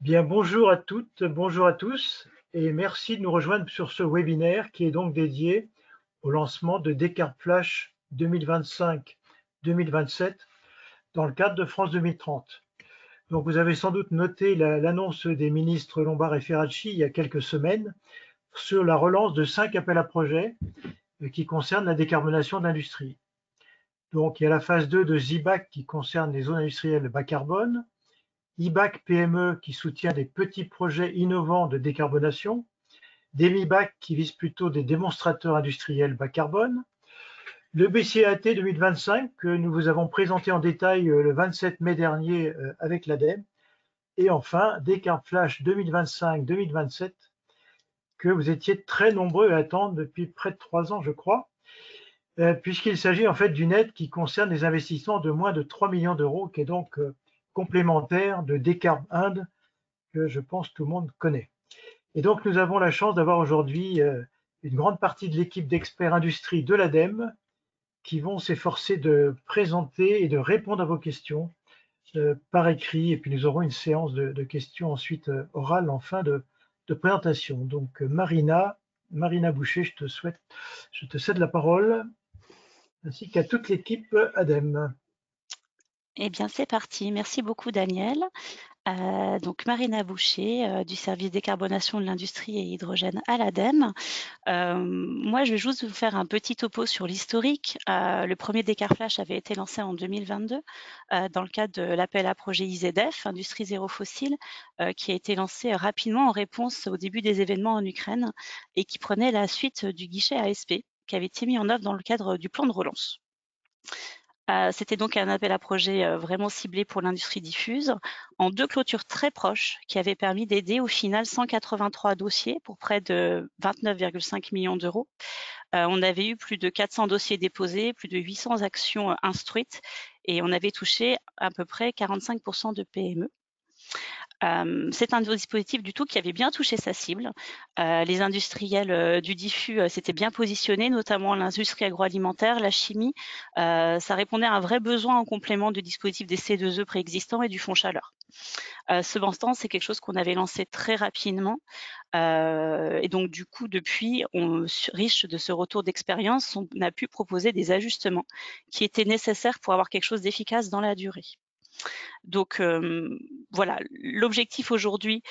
Bien, bonjour à toutes, bonjour à tous, et merci de nous rejoindre sur ce webinaire qui est donc dédié au lancement de Descartes Flash 2025-2027 dans le cadre de France 2030. Donc vous avez sans doute noté l'annonce des ministres Lombard et Ferracci il y a quelques semaines sur la relance de 5 appels à projets qui concernent la décarbonation de l'industrie. Donc il y a la phase 2 de ZIBAC qui concerne les zones industrielles bas carbone, IBAC PME qui soutient des petits projets innovants de décarbonation, DEMIBAC qui vise plutôt des démonstrateurs industriels bas carbone, le BCAT 2025 que nous vous avons présenté en détail le 27 mai dernier avec l'ADEME, et enfin Descartes Flash 2025-2027 que vous étiez très nombreux à attendre depuis près de 3 ans, je crois, puisqu'il s'agit en fait d'une aide qui concerne les investissements de moins de 3 millions d'euros, qui est donc complémentaire de Descartes Inde, que je pense tout le monde connaît. Et donc nous avons la chance d'avoir aujourd'hui une grande partie de l'équipe d'experts industrie de l'ADEME qui vont s'efforcer de présenter et de répondre à vos questions par écrit. Et puis nous aurons une séance de questions ensuite orales en fin de présentation. Donc Marina Boucher, je te cède la parole, ainsi qu'à toute l'équipe ADEME. Eh bien, c'est parti. Merci beaucoup, Daniel. Donc, Marina Boucher, du service décarbonation de l'industrie et hydrogène à l'ADEME. Moi, je vais juste vous faire un petit topo sur l'historique. Le premier Descartes Flash avait été lancé en 2022 dans le cadre de l'appel à projet IZF, Industrie Zéro Fossile, qui a été lancé rapidement en réponse au début des événements en Ukraine et qui prenait la suite du guichet ASP, qui avait été mis en œuvre dans le cadre du plan de relance. C'était donc un appel à projet vraiment ciblé pour l'industrie diffuse, en 2 clôtures très proches qui avaient permis d'aider au final 183 dossiers pour près de 29,5 millions d'euros. On avait eu plus de 400 dossiers déposés, plus de 800 actions instruites et on avait touché à peu près 45% de PME. C'est un dispositif du tout qui avait bien touché sa cible. Les industriels du diffus s'étaient bien positionnés, notamment l'industrie agroalimentaire, la chimie. Ça répondait à un vrai besoin en complément du dispositif des C2E préexistants et du fonds chaleur. Cependant, c'est quelque chose qu'on avait lancé très rapidement. Et donc, du coup, depuis, riche de ce retour d'expérience, on a pu proposer des ajustements qui étaient nécessaires pour avoir quelque chose d'efficace dans la durée. Donc voilà, l'objectif aujourd'hui,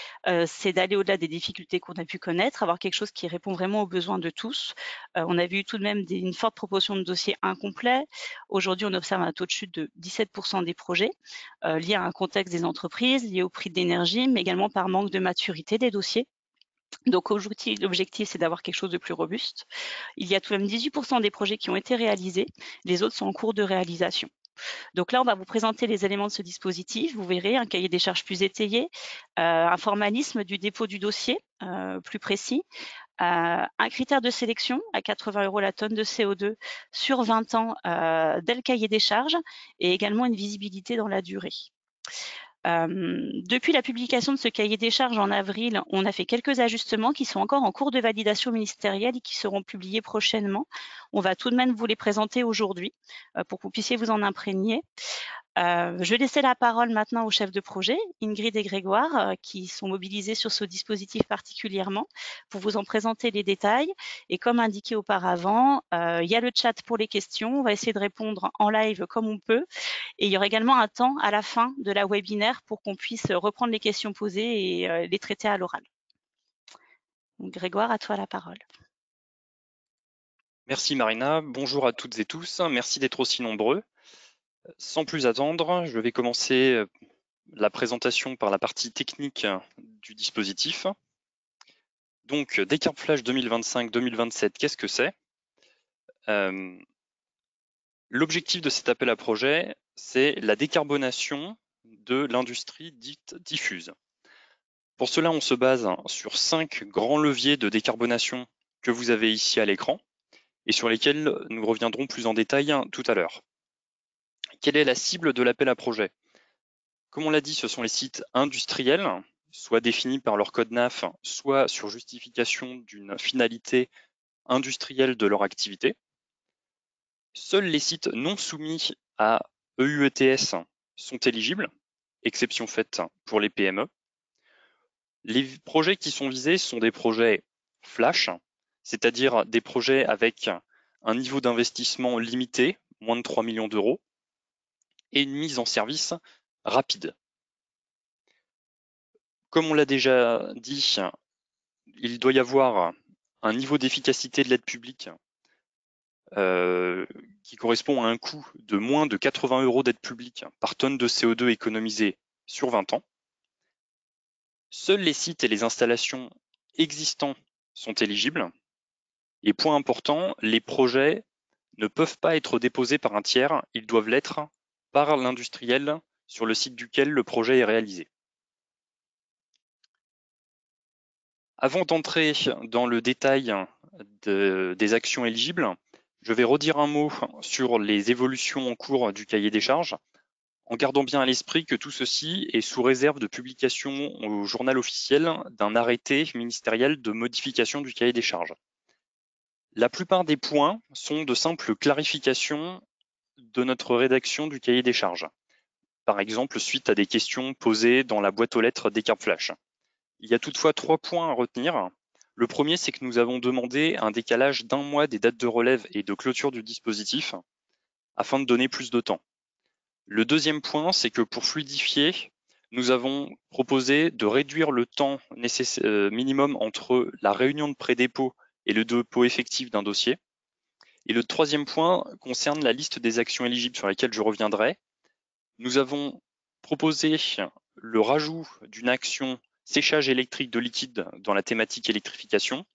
c'est d'aller au-delà des difficultés qu'on a pu connaître, avoir quelque chose qui répond vraiment aux besoins de tous. On a vu tout de même une forte proportion de dossiers incomplets. Aujourd'hui, on observe un taux de chute de 17% des projets, liés à un contexte des entreprises, lié au prix de l'énergie, mais également par manque de maturité des dossiers. Donc aujourd'hui, l'objectif, c'est d'avoir quelque chose de plus robuste. Il y a tout de même 18% des projets qui ont été réalisés, les autres sont en cours de réalisation. Donc là, on va vous présenter les éléments de ce dispositif. Vous verrez un cahier des charges plus étayé, un formalisme du dépôt du dossier plus précis, un critère de sélection à 80 € la tonne de CO2 sur 20 ans dès le cahier des charges et également une visibilité dans la durée. Depuis la publication de ce cahier des charges en avril, on a fait quelques ajustements qui sont encore en cours de validation ministérielle et qui seront publiés prochainement. On va tout de même vous les présenter aujourd'hui pour que vous puissiez vous en imprégner. Je vais laisser la parole maintenant aux chefs de projet, Ingrid et Grégoire, qui sont mobilisés sur ce dispositif particulièrement, pour vous en présenter les détails. Et comme indiqué auparavant, il y a le chat pour les questions. On va essayer de répondre en live comme on peut. Et il y aura également un temps à la fin de la webinaire pour qu'on puisse reprendre les questions posées et les traiter à l'oral. Donc, Grégoire, à toi la parole. Merci Marina, bonjour à toutes et tous, merci d'être aussi nombreux. Sans plus attendre, je vais commencer la présentation par la partie technique du dispositif. Donc, Descartes Flash 2025-2027, qu'est-ce que c'est? L'objectif de cet appel à projet, c'est la décarbonation de l'industrie dite diffuse. Pour cela, on se base sur 5 grands leviers de décarbonation que vous avez ici à l'écran et sur lesquels nous reviendrons plus en détail tout à l'heure. Quelle est la cible de l'appel à projet? Comme on l'a dit, ce sont les sites industriels, soit définis par leur code NAF, soit sur justification d'une finalité industrielle de leur activité. Seuls les sites non soumis à EUETS sont éligibles, exception faite pour les PME. Les projets qui sont visés sont des projets flash, c'est-à-dire des projets avec un niveau d'investissement limité, moins de 3 millions d'euros, et une mise en service rapide. Comme on l'a déjà dit, il doit y avoir un niveau d'efficacité de l'aide publique qui correspond à un coût de moins de 80 € d'aide publique par tonne de CO2 économisée sur 20 ans. Seuls les sites et les installations existants sont éligibles. Et point important, les projets ne peuvent pas être déposés par un tiers, ils doivent l'être par l'industriel sur le site duquel le projet est réalisé. Avant d'entrer dans le détail des actions éligibles, je vais redire un mot sur les évolutions en cours du cahier des charges, en gardant bien à l'esprit que tout ceci est sous réserve de publication au journal officiel d'un arrêté ministériel de modification du cahier des charges. La plupart des points sont de simples clarifications de notre rédaction du cahier des charges. Par exemple, suite à des questions posées dans la boîte aux lettres d'Ecarb-Flash. Il y a toutefois 3 points à retenir. Le premier, c'est que nous avons demandé un décalage d'1 mois des dates de relève et de clôture du dispositif afin de donner plus de temps. Le deuxième point, c'est que pour fluidifier, nous avons proposé de réduire le temps minimum entre la réunion de pré-dépôt et le dépôt effectif d'un dossier. Et le troisième point concerne la liste des actions éligibles sur lesquelles je reviendrai. Nous avons proposé le rajout d'une action séchage électrique de liquide dans la thématique électrification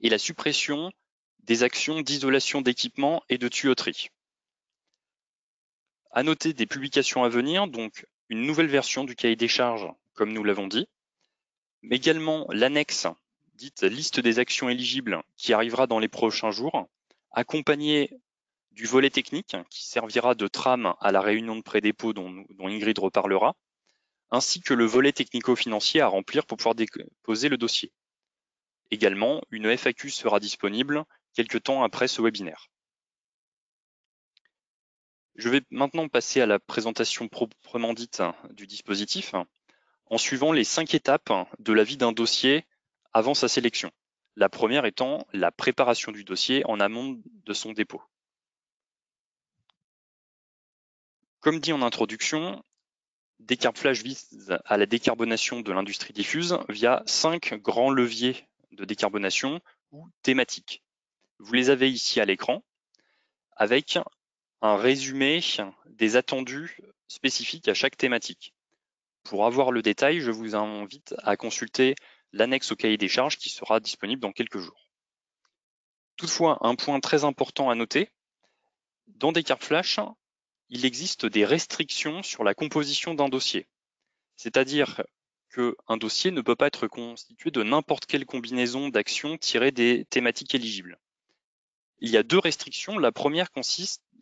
et la suppression des actions d'isolation d'équipements et de tuyauterie. À noter des publications à venir, donc une nouvelle version du cahier des charges, comme nous l'avons dit, mais également l'annexe dite liste des actions éligibles qui arrivera dans les prochains jours, accompagnée du volet technique qui servira de trame à la réunion de pré-dépôt dont Ingrid reparlera, ainsi que le volet technico-financier à remplir pour pouvoir déposer le dossier. Également, une FAQ sera disponible quelques temps après ce webinaire. Je vais maintenant passer à la présentation proprement dite du dispositif, en suivant les 5 étapes de la vie d'un dossier avant sa sélection. La première étant la préparation du dossier en amont de son dépôt. Comme dit en introduction, Decarb-Flash vise à la décarbonation de l'industrie diffuse via 5 grands leviers de décarbonation ou thématiques. Vous les avez ici à l'écran avec un résumé des attendus spécifiques à chaque thématique. Pour avoir le détail, je vous invite à consulter l'annexe au cahier des charges qui sera disponible dans quelques jours. Toutefois, un point très important à noter, dans Decarb-Flash, il existe des restrictions sur la composition d'un dossier. C'est-à-dire qu'un dossier ne peut pas être constitué de n'importe quelle combinaison d'actions tirées des thématiques éligibles. Il y a 2 restrictions. La première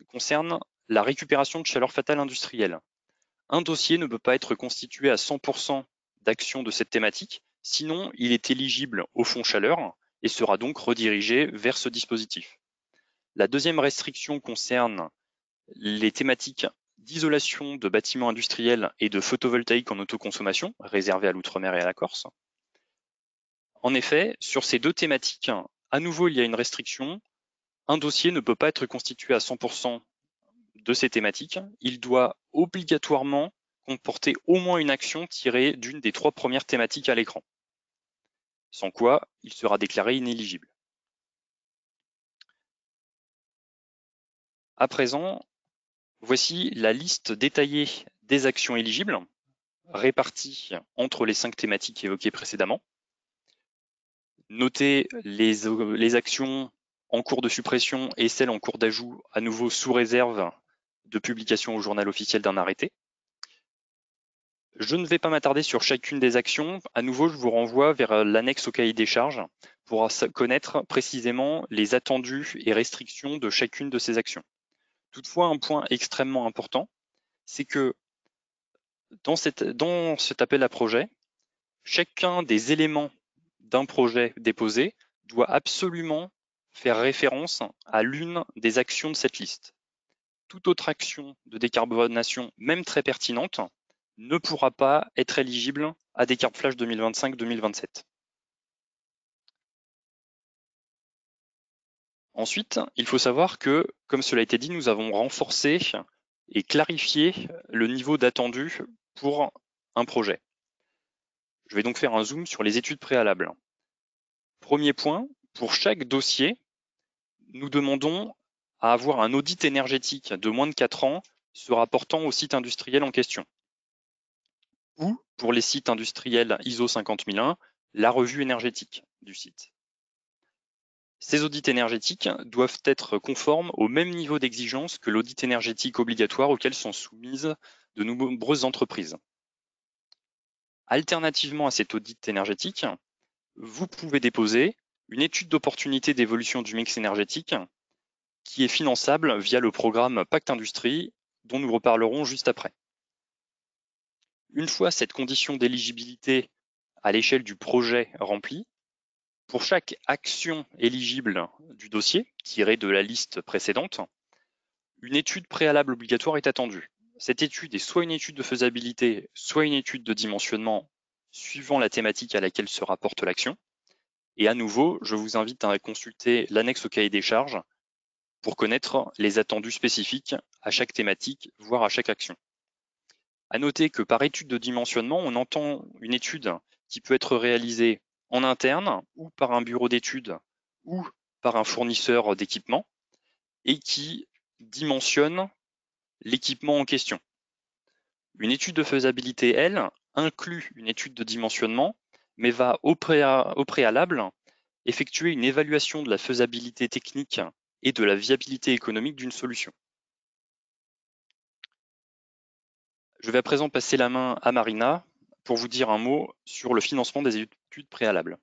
concerne la récupération de chaleur fatale industrielle. Un dossier ne peut pas être constitué à 100% d'actions de cette thématique, sinon il est éligible au fonds chaleur et sera donc redirigé vers ce dispositif. La deuxième restriction concerne les thématiques d'isolation de bâtiments industriels et de photovoltaïque en autoconsommation, réservées à l'outre-mer et à la Corse. En effet, sur ces 2 thématiques, à nouveau, il y a une restriction. Un dossier ne peut pas être constitué à 100% de ces thématiques. Il doit obligatoirement comporter au moins une action tirée d'une des 3 premières thématiques à l'écran, sans quoi il sera déclaré inéligible. À présent, voici la liste détaillée des actions éligibles, réparties entre les 5 thématiques évoquées précédemment. Notez les actions en cours de suppression et celles en cours d'ajout, à nouveau sous réserve de publication au journal officiel d'un arrêté. Je ne vais pas m'attarder sur chacune des actions. À nouveau, je vous renvoie vers l'annexe au cahier des charges pour connaître précisément les attendus et restrictions de chacune de ces actions. Toutefois, un point extrêmement important, c'est que dans cet appel à projet, chacun des éléments d'un projet déposé doit absolument faire référence à l'une des actions de cette liste. Toute autre action de décarbonation, même très pertinente, ne pourra pas être éligible à Décarb Flash 2025-2027. Ensuite, il faut savoir que, comme cela a été dit, nous avons renforcé et clarifié le niveau d'attendu pour un projet. Je vais donc faire un zoom sur les études préalables. Premier point, pour chaque dossier, nous demandons à avoir un audit énergétique de moins de 4 ans se rapportant au site industriel en question. Ou, pour les sites industriels ISO 50001, la revue énergétique du site. Ces audits énergétiques doivent être conformes au même niveau d'exigence que l'audit énergétique obligatoire auquel sont soumises de nombreuses entreprises. Alternativement à cet audit énergétique, vous pouvez déposer une étude d'opportunité d'évolution du mix énergétique qui est finançable via le programme Pacte Industrie, dont nous reparlerons juste après. Une fois cette condition d'éligibilité à l'échelle du projet remplie, pour chaque action éligible du dossier, tirée de la liste précédente, une étude préalable obligatoire est attendue. Cette étude est soit une étude de faisabilité, soit une étude de dimensionnement, suivant la thématique à laquelle se rapporte l'action. Et à nouveau, je vous invite à consulter l'annexe au cahier des charges pour connaître les attendus spécifiques à chaque thématique, voire à chaque action. À noter que par étude de dimensionnement, on entend une étude qui peut être réalisée en interne ou par un bureau d'études ou par un fournisseur d'équipement et qui dimensionne l'équipement en question. Une étude de faisabilité, elle, inclut une étude de dimensionnement, mais va au préalable effectuer une évaluation de la faisabilité technique et de la viabilité économique d'une solution. Je vais à présent passer la main à Marina pour vous dire un mot sur le financement des études préalables.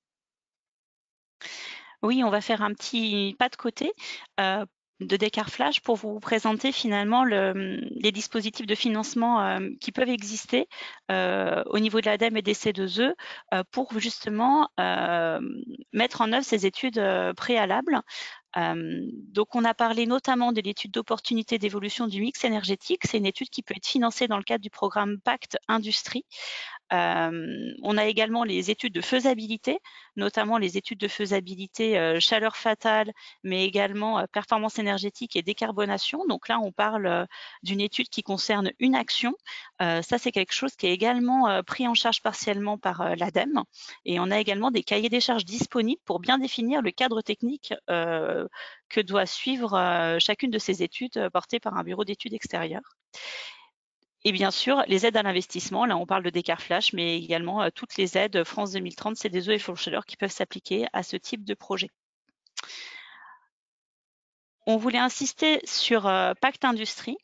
Oui, on va faire un petit pas de côté de Décarb Flash pour vous présenter finalement les dispositifs de financement qui peuvent exister au niveau de l'ADEME et des C2E pour justement mettre en œuvre ces études préalables. Donc, on a parlé notamment de l'étude d'opportunité d'évolution du mix énergétique. C'est une étude qui peut être financée dans le cadre du programme Pacte Industrie. On a également les études de faisabilité, notamment les études de faisabilité chaleur fatale, mais également performance énergétique et décarbonation. Donc là, on parle d'une étude qui concerne une action. Ça, c'est quelque chose qui est également pris en charge partiellement par l'ADEME. Et on a également des cahiers des charges disponibles pour bien définir le cadre technique que doit suivre chacune de ces études portées par un bureau d'études extérieur. Et bien sûr, les aides à l'investissement, là on parle de Décarb Flash, mais également toutes les aides France 2030, C2E et Fonds Chaleur qui peuvent s'appliquer à ce type de projet. On voulait insister sur Pacte Industrie.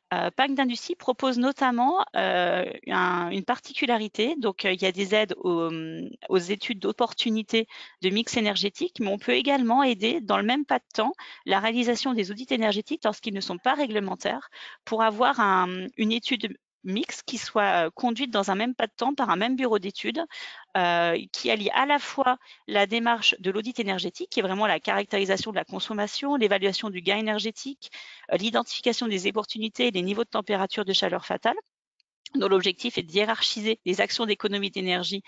Pacte Industrie propose notamment une particularité. Donc, il y a des aides aux études d'opportunité de mix énergétique, mais on peut également aider dans le même pas de temps la réalisation des audits énergétiques lorsqu'ils ne sont pas réglementaires pour avoir une étude mixte qui soit conduite dans un même pas de temps par un même bureau d'études qui allie à la fois la démarche de l'audit énergétique, qui est vraiment la caractérisation de la consommation, l'évaluation du gain énergétique, l'identification des opportunités et des niveaux de température de chaleur fatale, dont l'objectif est de hiérarchiser les actions d'économie d'énergie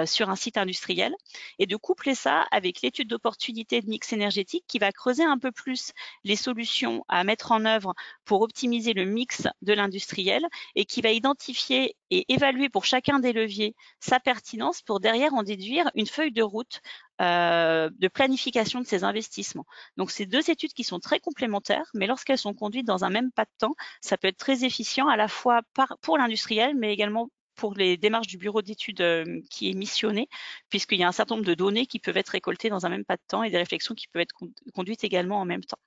sur un site industriel et de coupler ça avec l'étude d'opportunité de mix énergétique qui va creuser un peu plus les solutions à mettre en œuvre pour optimiser le mix de l'industriel et qui va identifier et évaluer pour chacun des leviers sa pertinence pour derrière en déduire une feuille de route de planification de ces investissements. Donc, c'est deux études qui sont très complémentaires, mais lorsqu'elles sont conduites dans un même pas de temps, ça peut être très efficient à la fois pour l'industriel, mais également pour les démarches du bureau d'études qui est missionné, puisqu'il y a un certain nombre de données qui peuvent être récoltées dans un même pas de temps et des réflexions qui peuvent être conduites également en même temps.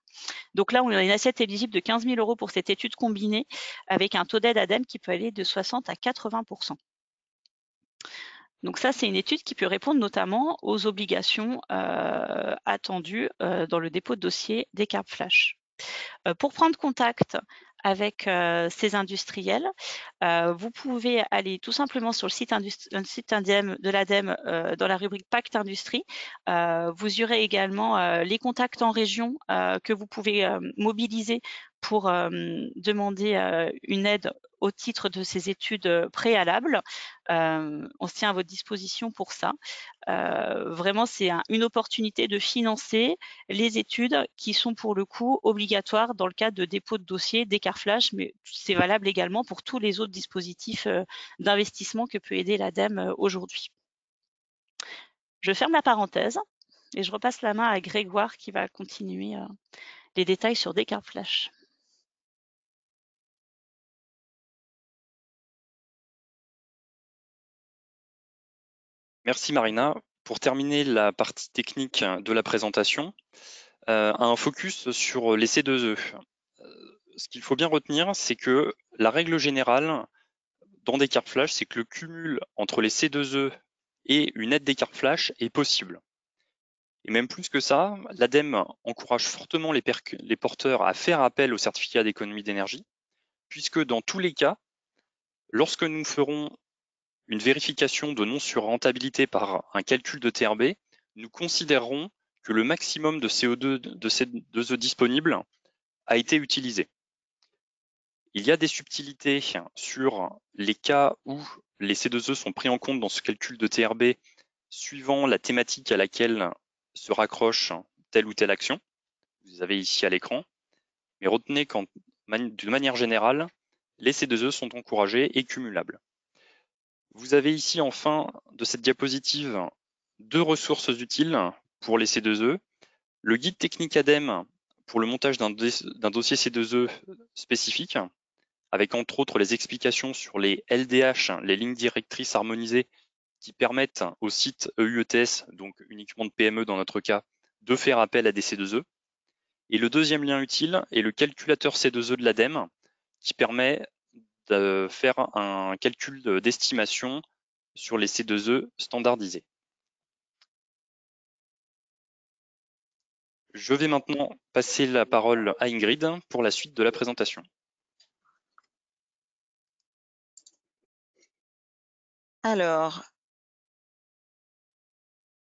Donc là, on a une assiette éligible de 15 000 € pour cette étude combinée avec un taux d'aide ADEME qui peut aller de 60 à 80%. Donc ça, c'est une étude qui peut répondre notamment aux obligations attendues dans le dépôt de dossier Décarb Flash. Pour prendre contact avec ces industriels, vous pouvez aller tout simplement sur le site de l'ADEME dans la rubrique Pacte Industrie. Vous aurez également les contacts en région que vous pouvez mobiliser pour demander une aide au titre de ces études préalables. On se tient à votre disposition pour ça. Vraiment, c'est une opportunité de financer les études qui sont pour le coup obligatoires dans le cadre de dépôt de dossier d'écart flash, mais c'est valable également pour tous les autres dispositifs d'investissement que peut aider l'ADEME aujourd'hui. Je ferme la parenthèse et je repasse la main à Grégoire qui va continuer les détails sur d'écart flash. Merci Marina. Pour terminer la partie technique de la présentation, un focus sur les C2E. Ce qu'il faut bien retenir, c'est que la règle générale dans d'écart flash, c'est que le cumul entre les C2E et une aide d'écart flash est possible. Et même plus que ça, l'ADEME encourage fortement les porteurs à faire appel au certificat d'économie d'énergie, puisque dans tous les cas, lorsque nous ferons une vérification de non-surrentabilité par un calcul de TRB, nous considérerons que le maximum de CO2 de ces 2E disponibles a été utilisé. Il y a des subtilités sur les cas où les C2E sont pris en compte dans ce calcul de TRB suivant la thématique à laquelle se raccroche telle ou telle action. Vous avez ici à l'écran. Mais retenez qu'de manière générale, les C2E sont encouragés et cumulables. Vous avez ici en fin de cette diapositive 2 ressources utiles pour les C2E. Le guide technique ADEME pour le montage d'un dossier C2E spécifique, avec entre autres les explications sur les LDH, les lignes directrices harmonisées, qui permettent au site EUETS, donc uniquement de PME dans notre cas, de faire appel à des C2E. Et le deuxième lien utile est le calculateur C2E de l'ADEME, qui permet de faire un calcul d'estimation sur les C2E standardisés. Je vais maintenant passer la parole à Ingrid pour la suite de la présentation. Alors,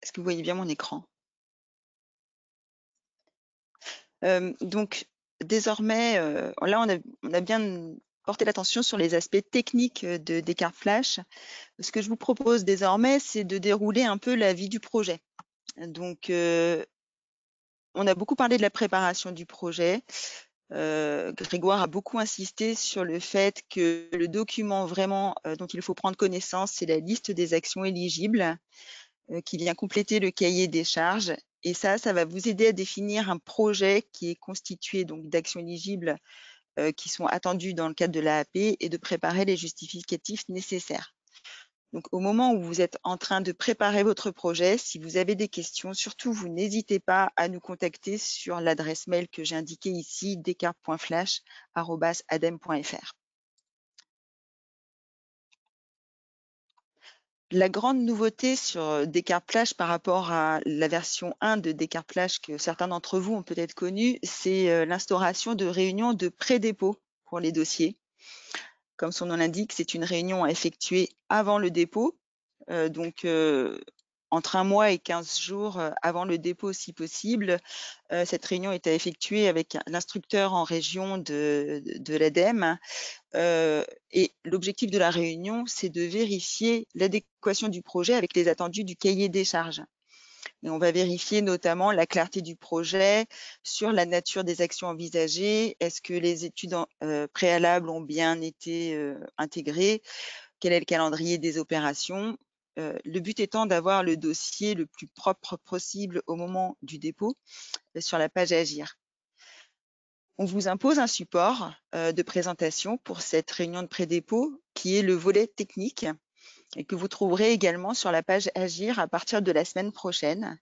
est-ce que vous voyez bien mon écran? Donc, désormais, là, on a bien porté l'attention sur les aspects techniques d'écart flash. Ce que je vous propose désormais, c'est de dérouler un peu la vie du projet. Donc, on a beaucoup parlé de la préparation du projet. Grégoire a beaucoup insisté sur le fait que le document vraiment dont il faut prendre connaissance, c'est la liste des actions éligibles qui vient compléter le cahier des charges. Et ça va vous aider à définir un projet qui est constitué donc d'actions éligibles qui sont attendues dans le cadre de l'AAP et de préparer les justificatifs nécessaires. Donc, au moment où vous êtes en train de préparer votre projet, si vous avez des questions, surtout, vous n'hésitez pas à nous contacter sur l'adresse mail que j'ai indiquée ici, descartes.flash@adem.fr. La grande nouveauté sur Descartes Flash par rapport à la version 1 de Descartes Flash que certains d'entre vous ont peut-être connu, c'est l'instauration de réunions de pré-dépôt pour les dossiers. Comme son nom l'indique, c'est une réunion à effectuer avant le dépôt, donc entre 1 mois et 15 jours avant le dépôt si possible. Cette réunion est à effectuer avec l'instructeur en région de l'ADEME. Et l'objectif de la réunion, c'est de vérifier l'adéquation du projet avec les attendus du cahier des charges. Et on va vérifier notamment la clarté du projet, sur la nature des actions envisagées, est-ce que les études préalables ont bien été intégrées, quel est le calendrier des opérations. Le but étant d'avoir le dossier le plus propre possible au moment du dépôt sur la page Agir. On vous impose un support de présentation pour cette réunion de pré-dépôt qui est le volet technique et que vous trouverez également sur la page Agir à partir de la semaine prochaine.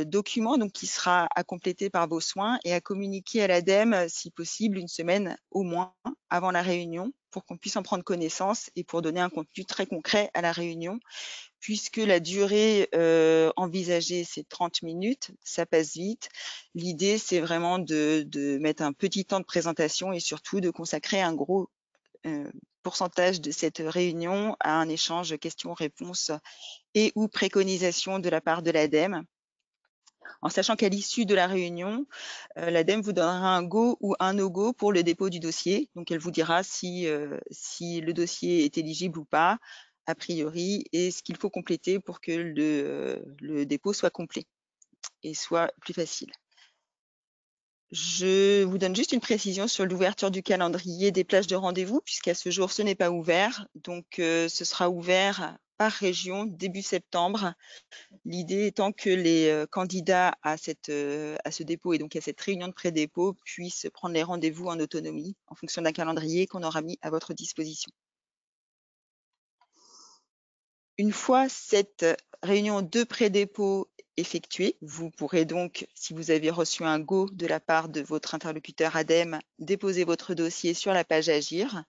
Document donc qui sera à compléter par vos soins et à communiquer à l'ADEME si possible une semaine au moins avant la réunion pour qu'on puisse en prendre connaissance et pour donner un contenu très concret à la réunion, puisque la durée envisagée, c'est 30 minutes, ça passe vite. L'idée, c'est vraiment de mettre un petit temps de présentation et surtout de consacrer un gros pourcentage de cette réunion à un échange questions-réponses et ou préconisations de la part de l'ADEME. en sachant qu'à l'issue de la réunion, l'ADEME vous donnera un go ou un no-go pour le dépôt du dossier. Donc, elle vous dira si le dossier est éligible ou pas, a priori, et ce qu'il faut compléter pour que le dépôt soit complet et soit plus facile. Je vous donne juste une précision sur l'ouverture du calendrier des plages de rendez-vous, puisqu'à ce jour, ce n'est pas ouvert. Donc, ce sera ouvert par région début septembre. L'idée étant que les candidats à ce dépôt et donc à cette réunion de pré-dépôt puissent prendre les rendez-vous en autonomie en fonction d'un calendrier qu'on aura mis à votre disposition. Une fois cette réunion de pré-dépôt effectuée, vous pourrez donc, si vous avez reçu un go de la part de votre interlocuteur ADEME, déposer votre dossier sur la page Agir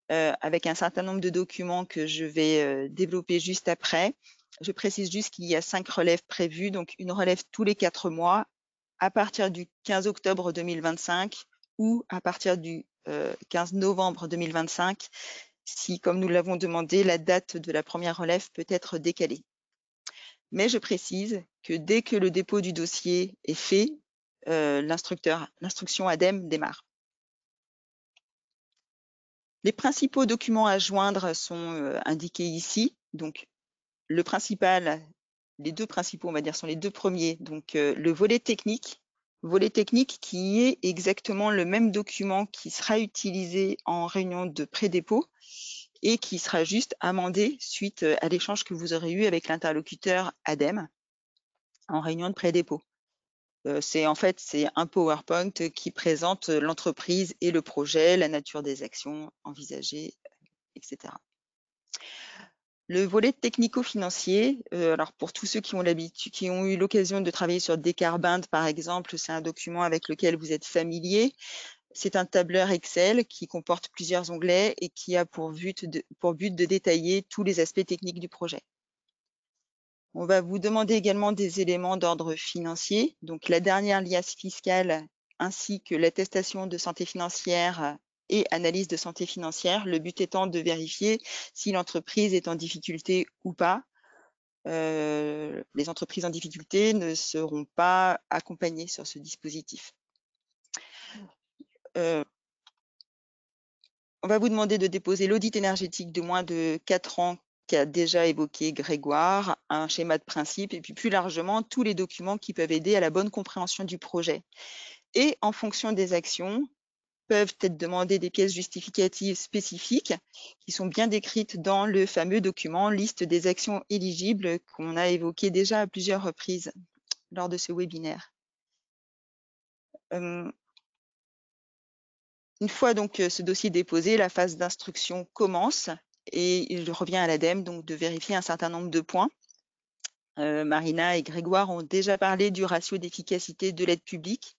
avec un certain nombre de documents que je vais développer juste après. Je précise juste qu'il y a 5 relèves prévues, donc une relève tous les 4 mois à partir du 15 octobre 2025 ou à partir du 15 novembre 2025 si, comme nous l'avons demandé, la date de la première relève peut être décalée. Mais je précise que dès que le dépôt du dossier est fait, l'instruction ADEME démarre. Les principaux documents à joindre sont indiqués ici. Donc, les deux principaux, on va dire, sont les deux premiers. Donc, le volet technique qui est exactement le même document qui sera utilisé en réunion de pré-dépôt et qui sera juste amendé suite à l'échange que vous aurez eu avec l'interlocuteur ADEME en réunion de pré-dépôt. C'est un PowerPoint qui présente l'entreprise et le projet, la nature des actions envisagées, etc. Le volet technico-financier, alors pour tous ceux qui ont eu l'occasion de travailler sur Decarbund, par exemple, c'est un document avec lequel vous êtes familier. C'est un tableur Excel qui comporte plusieurs onglets et qui a pour but de détailler tous les aspects techniques du projet. On va vous demander également des éléments d'ordre financier, donc la dernière liasse fiscale ainsi que l'attestation de santé financière et analyse de santé financière, le but étant de vérifier si l'entreprise est en difficulté ou pas. Les entreprises en difficulté ne seront pas accompagnées sur ce dispositif. On va vous demander de déposer l'audit énergétique de moins de 4 ans qu'a déjà évoqué Grégoire, un schéma de principe et puis plus largement tous les documents qui peuvent aider à la bonne compréhension du projet. Et en fonction des actions, peuvent être demandées des pièces justificatives spécifiques qui sont bien décrites dans le fameux document liste des actions éligibles qu'on a évoqué déjà à plusieurs reprises lors de ce webinaire. Une fois donc ce dossier déposé, la phase d'instruction commence et il revient à l'ADEME donc de vérifier un certain nombre de points. Marina et Grégoire ont déjà parlé du ratio d'efficacité de l'aide publique.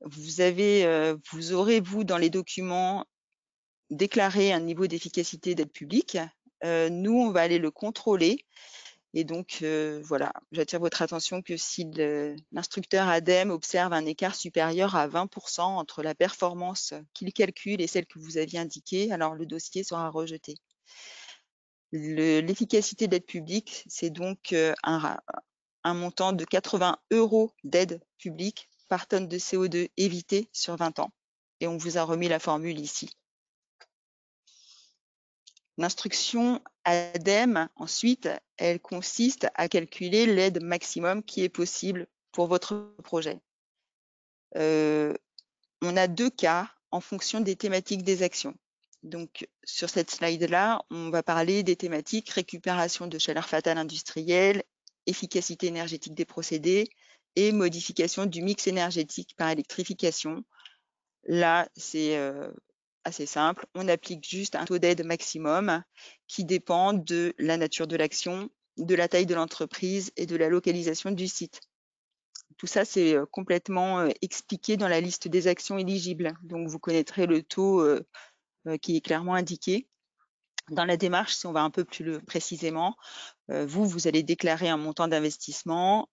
Vous aurez, vous, dans les documents, déclaré un niveau d'efficacité d'aide publique. Nous, on va aller le contrôler. Et donc, voilà, j'attire votre attention que si l'instructeur ADEME observe un écart supérieur à 20% entre la performance qu'il calcule et celle que vous aviez indiquée, alors le dossier sera rejeté. L'efficacité d'aide publique, c'est donc un montant de 80 € d'aide publique par tonne de CO2 évité sur 20 ans. Et on vous a remis la formule ici. L'instruction ADEME, ensuite, elle consiste à calculer l'aide maximum qui est possible pour votre projet. On a 2 cas en fonction des thématiques des actions. Donc, sur cette slide-là, on va parler des thématiques récupération de chaleur fatale industrielle, efficacité énergétique des procédés et modification du mix énergétique par électrification. Là, c'est assez simple. On applique juste un taux d'aide maximum qui dépend de la nature de l'action, de la taille de l'entreprise et de la localisation du site. Tout ça, c'est complètement expliqué dans la liste des actions éligibles. Donc, vous connaîtrez le taux qui est clairement indiqué. Dans la démarche, si on va un peu plus précisément, vous allez déclarer un montant d'investissement.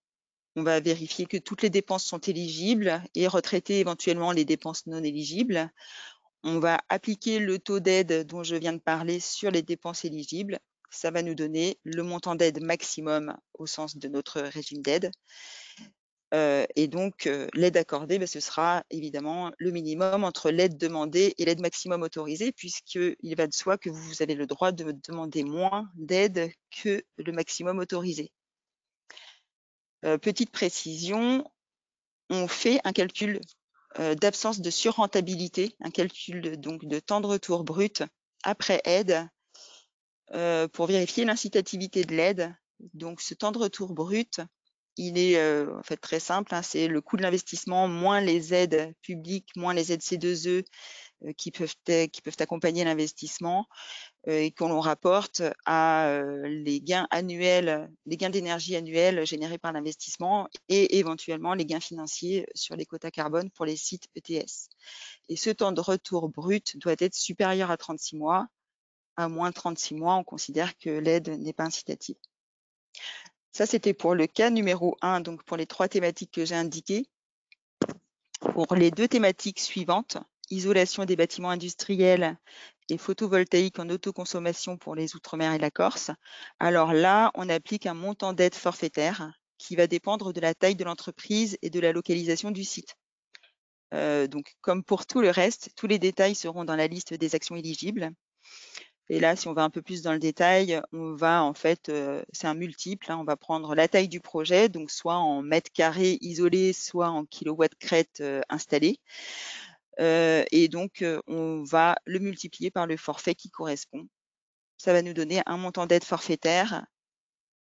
On va vérifier que toutes les dépenses sont éligibles et retraiter éventuellement les dépenses non éligibles. On va appliquer le taux d'aide dont je viens de parler sur les dépenses éligibles. Ça va nous donner le montant d'aide maximum au sens de notre régime d'aide. Et donc, l'aide accordée, ce sera évidemment le minimum entre l'aide demandée et l'aide maximum autorisée, puisqu'il va de soi que vous avez le droit de demander moins d'aide que le maximum autorisé. Petite précision, on fait un calcul d'absence de surrentabilité, un calcul donc de temps de retour brut après aide pour vérifier l'incitativité de l'aide. Donc, ce temps de retour brut, il est en fait très simple, c'est le coût de l'investissement moins les aides publiques, moins les aides C2E qui peuvent accompagner l'investissement et qu'on l'on rapporte à les gains annuels, les gains d'énergie annuels générés par l'investissement et éventuellement les gains financiers sur les quotas carbone pour les sites ETS. Et ce temps de retour brut doit être supérieur à 36 mois. À moins 36 mois, on considère que l'aide n'est pas incitative. Ça, c'était pour le cas numéro 1, donc pour les 3 thématiques que j'ai indiquées. Pour les 2 thématiques suivantes, isolation des bâtiments industriels et photovoltaïque en autoconsommation pour les Outre-mer et la Corse, alors là, on applique un montant d'aide forfaitaire qui va dépendre de la taille de l'entreprise et de la localisation du site. Donc, comme pour tout le reste, tous les détails seront dans la liste des actions éligibles. Et là, si on va un peu plus dans le détail, on va en fait, c'est un multiple, on va prendre la taille du projet, donc soit en mètres carrés isolés, soit en kilowatts crête installés. Et donc, on va le multiplier par le forfait qui correspond. Ça va nous donner un montant d'aide forfaitaire.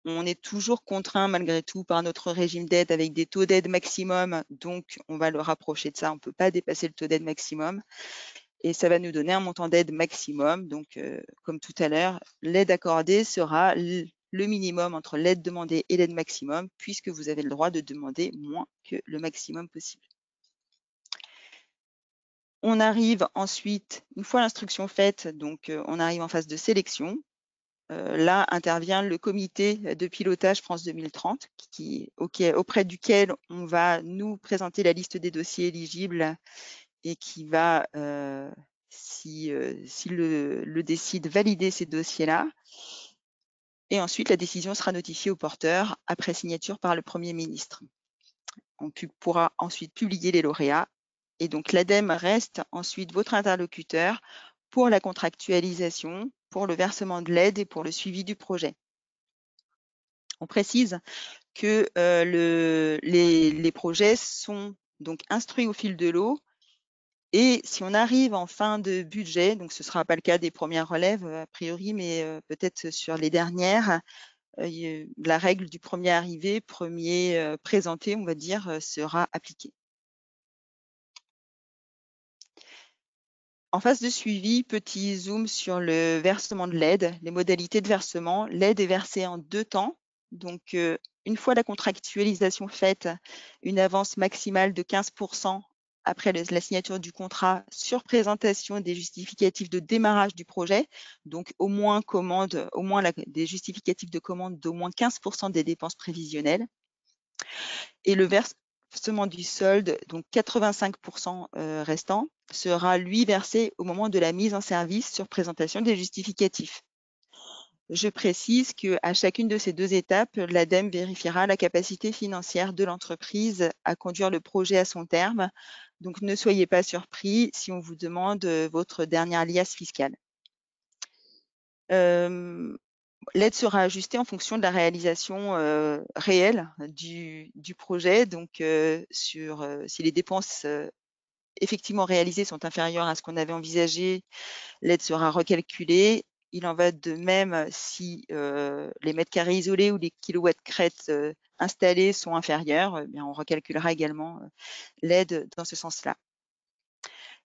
On est toujours contraint malgré tout par notre régime d'aide avec des taux d'aide maximum, donc on va le rapprocher de ça, on ne peut pas dépasser le taux d'aide maximum. Et ça va nous donner un montant d'aide maximum. Donc, comme tout à l'heure, l'aide accordée sera le minimum entre l'aide demandée et l'aide maximum, puisque vous avez le droit de demander moins que le maximum possible. On arrive ensuite, une fois l'instruction faite, donc on arrive en phase de sélection. Là intervient le comité de pilotage France 2030, auprès duquel on va nous présenter la liste des dossiers éligibles et qui va, s'il le décide, valider ces dossiers-là. Et ensuite, la décision sera notifiée au porteur après signature par le Premier ministre. On pourra ensuite publier les lauréats. Et donc, l'ADEME reste ensuite votre interlocuteur pour la contractualisation, pour le versement de l'aide et pour le suivi du projet. On précise que les projets sont donc instruits au fil de l'eau. Et si on arrive en fin de budget, donc ce ne sera pas le cas des premières relèves a priori, mais peut-être sur les dernières, la règle du premier arrivé, premier présenté, on va dire, sera appliquée. En phase de suivi, petit zoom sur le versement de l'aide, les modalités de versement. L'aide est versée en 2 temps. Donc, une fois la contractualisation faite, une avance maximale de 15% après la signature du contrat sur présentation des justificatifs de démarrage du projet, donc au moins des justificatifs de commande d'au moins 15% des dépenses prévisionnelles. Et le versement du solde, donc 85% restant, sera lui versé au moment de la mise en service sur présentation des justificatifs. Je précise qu'à chacune de ces 2 étapes, l'ADEME vérifiera la capacité financière de l'entreprise à conduire le projet à son terme. Donc, ne soyez pas surpris si on vous demande votre dernière liasse fiscale. L'aide sera ajustée en fonction de la réalisation réelle du projet. Donc, si les dépenses effectivement réalisées sont inférieures à ce qu'on avait envisagé, l'aide sera recalculée. Il en va de même si les mètres carrés isolés ou les kilowatts crête installés sont inférieurs, bien on recalculera également l'aide dans ce sens-là.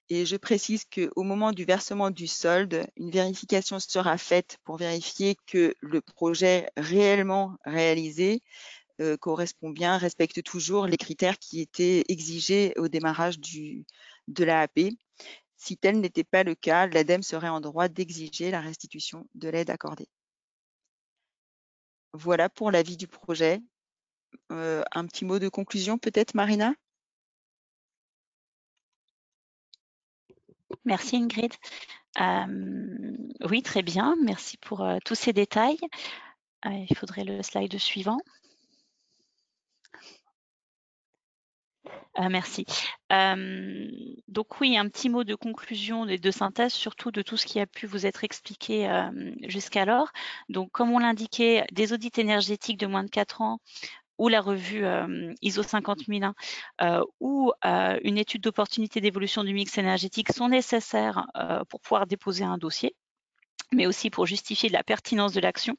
Et je précise qu'au moment du versement du solde, une vérification sera faite pour vérifier que le projet réellement réalisé correspond bien, respecte toujours les critères qui étaient exigés au démarrage de l'AAP. Si tel n'était pas le cas, l'ADEME serait en droit d'exiger la restitution de l'aide accordée. Voilà pour l'avis du projet. Un petit mot de conclusion peut-être, Marina ? Merci Ingrid. Oui, très bien. Merci pour tous ces détails. Il faudrait le slide suivant. Merci. Donc oui, un petit mot de conclusion et de synthèse, surtout de tout ce qui a pu vous être expliqué jusqu'alors. Donc, comme on l'indiquait, des audits énergétiques de moins de 4 ans ou la revue ISO 50001 ou une étude d'opportunité d'évolution du mix énergétique sont nécessaires pour pouvoir déposer un dossier, mais aussi pour justifier de la pertinence de l'action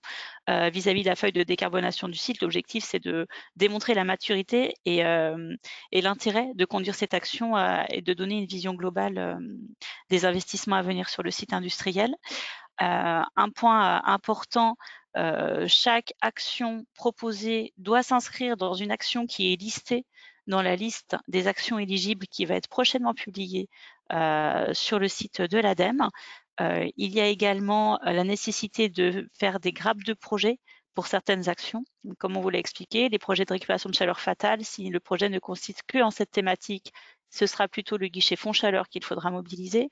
vis-à-vis de la feuille de décarbonation du site. L'objectif, c'est de démontrer la maturité et l'intérêt de conduire cette action et de donner une vision globale des investissements à venir sur le site industriel. Un point important, chaque action proposée doit s'inscrire dans une action qui est listée dans la liste des actions éligibles qui va être prochainement publiée sur le site de l'ADEME. Il y a également la nécessité de faire des grappes de projets pour certaines actions. Comme on vous l'a expliqué, les projets de récupération de chaleur fatale, si le projet ne consiste que en cette thématique, ce sera plutôt le guichet fonds chaleur qu'il faudra mobiliser.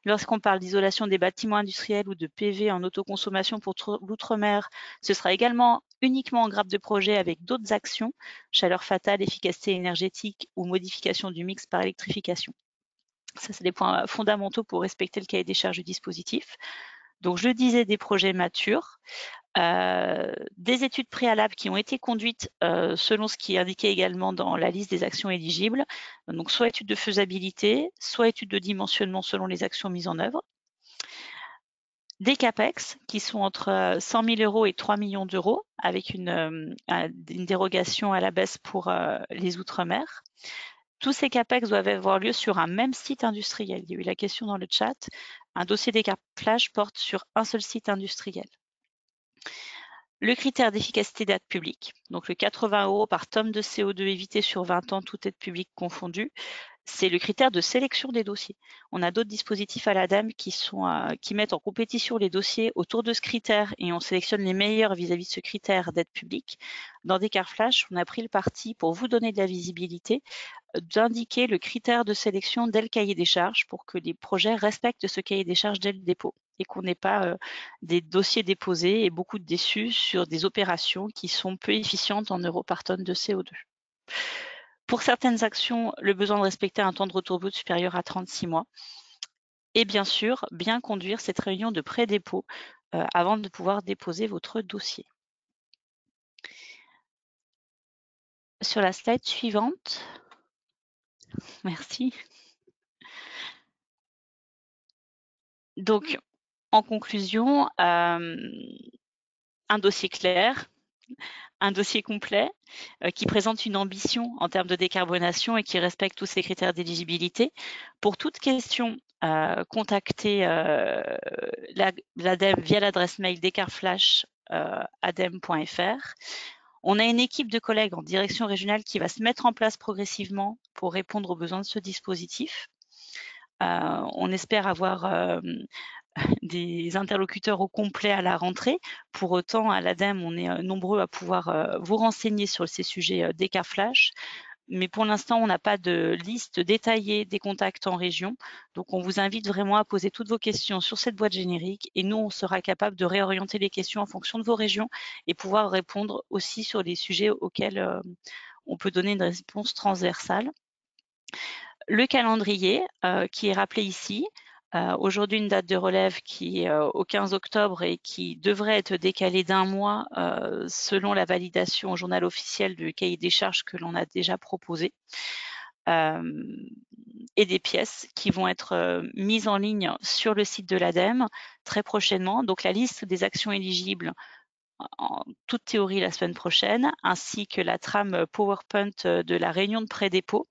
Lorsqu'on parle d'isolation des bâtiments industriels ou de PV en autoconsommation pour l'outre-mer, ce sera également uniquement en grappe de projet avec d'autres actions, chaleur fatale, efficacité énergétique ou modification du mix par électrification. Ça, c'est des points fondamentaux pour respecter le cahier des charges du dispositif. Donc, je disais des projets matures, des études préalables qui ont été conduites selon ce qui est indiqué également dans la liste des actions éligibles. Donc, soit étude de faisabilité, soit étude de dimensionnement selon les actions mises en œuvre. Des CAPEX qui sont entre 100 000 € et 3 millions d'euros avec une dérogation à la baisse pour les Outre-mer. Tous ces CAPEX doivent avoir lieu sur un même site industriel. Il y a eu la question dans le chat. Un dossier d'écartage porte sur un seul site industriel. Le critère d'efficacité d'aide publique, donc le 80 € par tonne de CO2 évité sur 20 ans, toute aide publique confondue, c'est le critère de sélection des dossiers. On a d'autres dispositifs à l'ADEME qui mettent en compétition les dossiers autour de ce critère et on sélectionne les meilleurs vis-à-vis de ce critère d'aide publique. Dans Descartes Flash, on a pris le parti pour vous donner de la visibilité d'indiquer le critère de sélection dès le cahier des charges pour que les projets respectent ce cahier des charges dès le dépôt et qu'on n'ait pas des dossiers déposés et beaucoup de déçus sur des opérations qui sont peu efficientes en euros par tonne de CO2. Pour certaines actions, le besoin de respecter un temps de retour brut supérieur à 36 mois. Et bien sûr, bien conduire cette réunion de pré-dépôt avant de pouvoir déposer votre dossier. Sur la slide suivante, merci. Donc, en conclusion, un dossier clair, un dossier complet qui présente une ambition en termes de décarbonation et qui respecte tous ces critères d'éligibilité. Pour toute question, contactez l'ADEME via l'adresse mail descarteflash@adem.fr. On a une équipe de collègues en direction régionale qui va se mettre en place progressivement pour répondre aux besoins de ce dispositif. On espère avoir des interlocuteurs au complet à la rentrée. Pour autant, à l'ADEME, on est nombreux à pouvoir vous renseigner sur ces sujets d'écart flash. Mais pour l'instant, on n'a pas de liste détaillée des contacts en région. Donc, on vous invite vraiment à poser toutes vos questions sur cette boîte générique et nous, on sera capable de réorienter les questions en fonction de vos régions et pouvoir répondre aussi sur les sujets auxquels on peut donner une réponse transversale. Le calendrier qui est rappelé ici, aujourd'hui une date de relève qui est au 15 octobre et qui devrait être décalée d'1 mois selon la validation au journal officiel du cahier des charges que l'on a déjà proposé. Et des pièces qui vont être mises en ligne sur le site de l'ADEME très prochainement. Donc la liste des actions éligibles en toute théorie la semaine prochaine, ainsi que la trame PowerPoint de la réunion de pré-dépôt.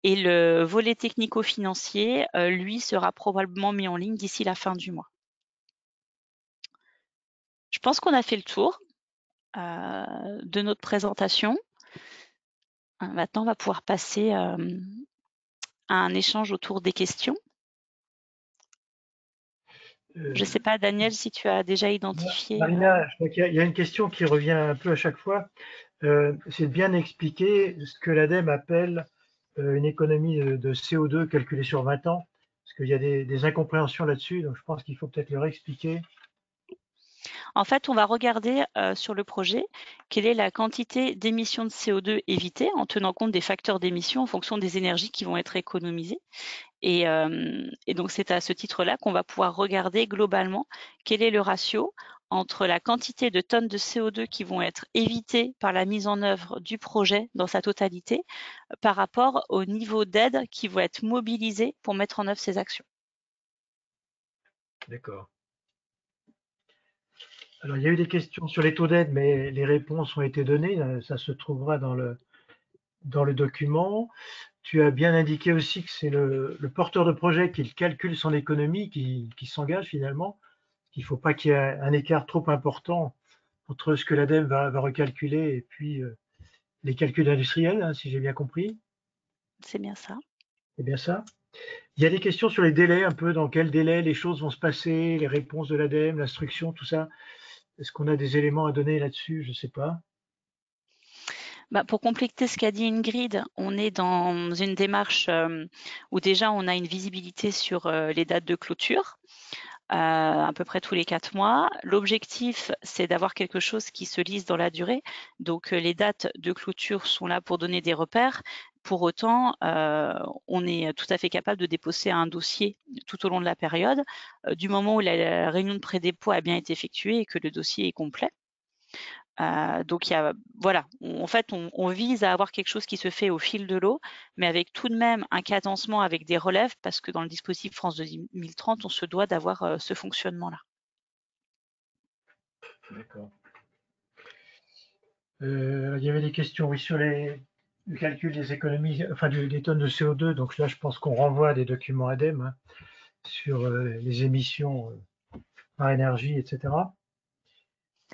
Et le volet technico-financier, lui, sera probablement mis en ligne d'ici la fin du mois. Je pense qu'on a fait le tour de notre présentation. Maintenant, on va pouvoir passer à un échange autour des questions. Je ne sais pas, Daniel, si tu as déjà identifié. Marina, je crois qu'il y a une question qui revient un peu à chaque fois. C'est de bien expliquer ce que l'ADEME appelle une économie de CO2 calculée sur 20 ans, parce qu'il y a des incompréhensions là-dessus, donc je pense qu'il faut peut-être leur expliquer. En fait, on va regarder sur le projet quelle est la quantité d'émissions de CO2 évitées en tenant compte des facteurs d'émission en fonction des énergies qui vont être économisées. Et donc, c'est à ce titre-là qu'on va pouvoir regarder globalement quel est le ratio entre la quantité de tonnes de CO2 qui vont être évitées par la mise en œuvre du projet dans sa totalité par rapport au niveau d'aide qui va être mobilisé pour mettre en œuvre ces actions. D'accord. Alors, il y a eu des questions sur les taux d'aide, mais les réponses ont été données. Ça se trouvera dans le document. Tu as bien indiqué aussi que c'est le porteur de projet qui calcule son économie, qui s'engage finalement. Il ne faut pas qu'il y ait un écart trop important entre ce que l'ADEME va recalculer et puis les calculs industriels, hein, si j'ai bien compris. C'est bien ça. C'est bien ça. Il y a des questions sur les délais, un peu dans quel délai les choses vont se passer, les réponses de l'ADEME, l'instruction, tout ça. Est-ce qu'on a des éléments à donner là-dessus? Je ne sais pas. Pour compléter ce qu'a dit Ingrid, on est dans une démarche où déjà on a une visibilité sur les dates de clôture, à peu près tous les 4 mois. L'objectif, c'est d'avoir quelque chose qui se lise dans la durée. Donc les dates de clôture sont là pour donner des repères. Pour autant, on est tout à fait capable de déposer un dossier tout au long de la période, du moment où la réunion de pré-dépôt a bien été effectuée et que le dossier est complet. Donc, voilà, en fait, on vise à avoir quelque chose qui se fait au fil de l'eau, mais avec tout de même un cadencement avec des relèves, parce que dans le dispositif France 2030, on se doit d'avoir ce fonctionnement-là. D'accord. Il y avait des questions, oui, sur le calcul des économies, enfin des tonnes de CO2. Donc là, je pense qu'on renvoie à des documents ADEME, hein, sur les émissions par énergie, etc.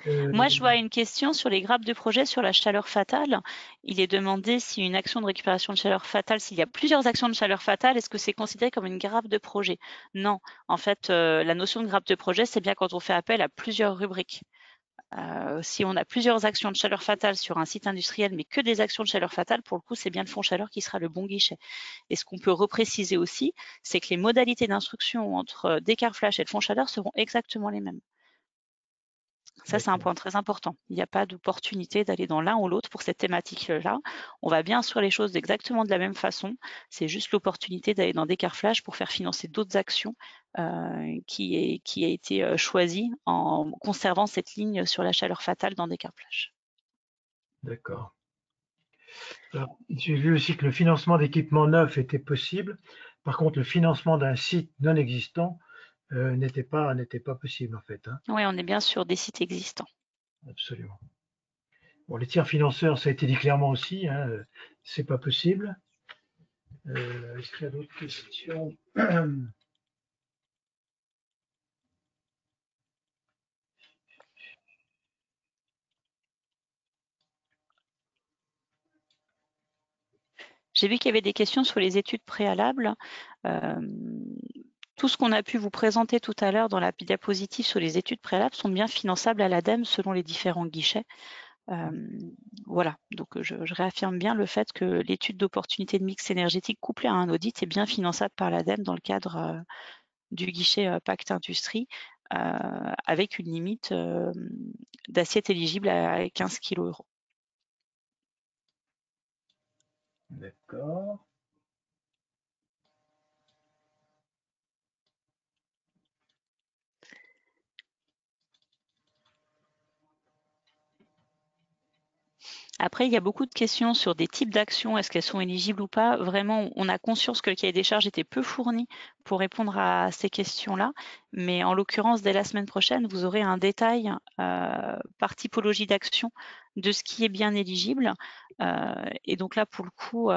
Moi, je vois une question sur les grappes de projet sur la chaleur fatale. Il est demandé si une action de récupération de chaleur fatale, s'il y a plusieurs actions de chaleur fatale, est-ce que c'est considéré comme une grappe de projet? Non. En fait, la notion de grappe de projet, c'est bien quand on fait appel à plusieurs rubriques. Si on a plusieurs actions de chaleur fatale sur un site industriel, mais que des actions de chaleur fatale, pour le coup, c'est bien le fonds chaleur qui sera le bon guichet. Et ce qu'on peut repréciser aussi, c'est que les modalités d'instruction entre Descartes Flash et le fonds chaleur seront exactement les mêmes. Ça, c'est un point très important. Il n'y a pas d'opportunité d'aller dans l'un ou l'autre pour cette thématique-là. On va bien sur les choses exactement de la même façon. C'est juste l'opportunité d'aller dans Descartes Flash pour faire financer d'autres actions qui a été choisie en conservant cette ligne sur la chaleur fatale dans Descartes Flash. D'accord. J'ai vu aussi que le financement d'équipements neufs était possible. Par contre, le financement d'un site non existant n'était pas possible en fait, hein. Oui, on est bien sur des sites existants. Absolument. Bon, les tiers financeurs, ça a été dit clairement aussi, hein, c'est pas possible. Est-ce qu'il y a d'autres questions? J'ai vu qu'il y avait des questions sur les études préalables. Tout ce qu'on a pu vous présenter tout à l'heure dans la diapositive sur les études préalables sont bien finançables à l'ADEME selon les différents guichets. Voilà, donc je réaffirme bien le fait que l'étude d'opportunité de mix énergétique couplée à un audit est bien finançable par l'ADEME dans le cadre du guichet Pacte Industrie, avec une limite d'assiette éligible à 15 kg €. D'accord. Après, il y a beaucoup de questions sur des types d'actions, est-ce qu'elles sont éligibles ou pas? Vraiment, on a conscience que le cahier des charges était peu fourni pour répondre à ces questions-là, mais en l'occurrence, dès la semaine prochaine, vous aurez un détail par typologie d'action de ce qui est bien éligible. Et donc là, pour le coup,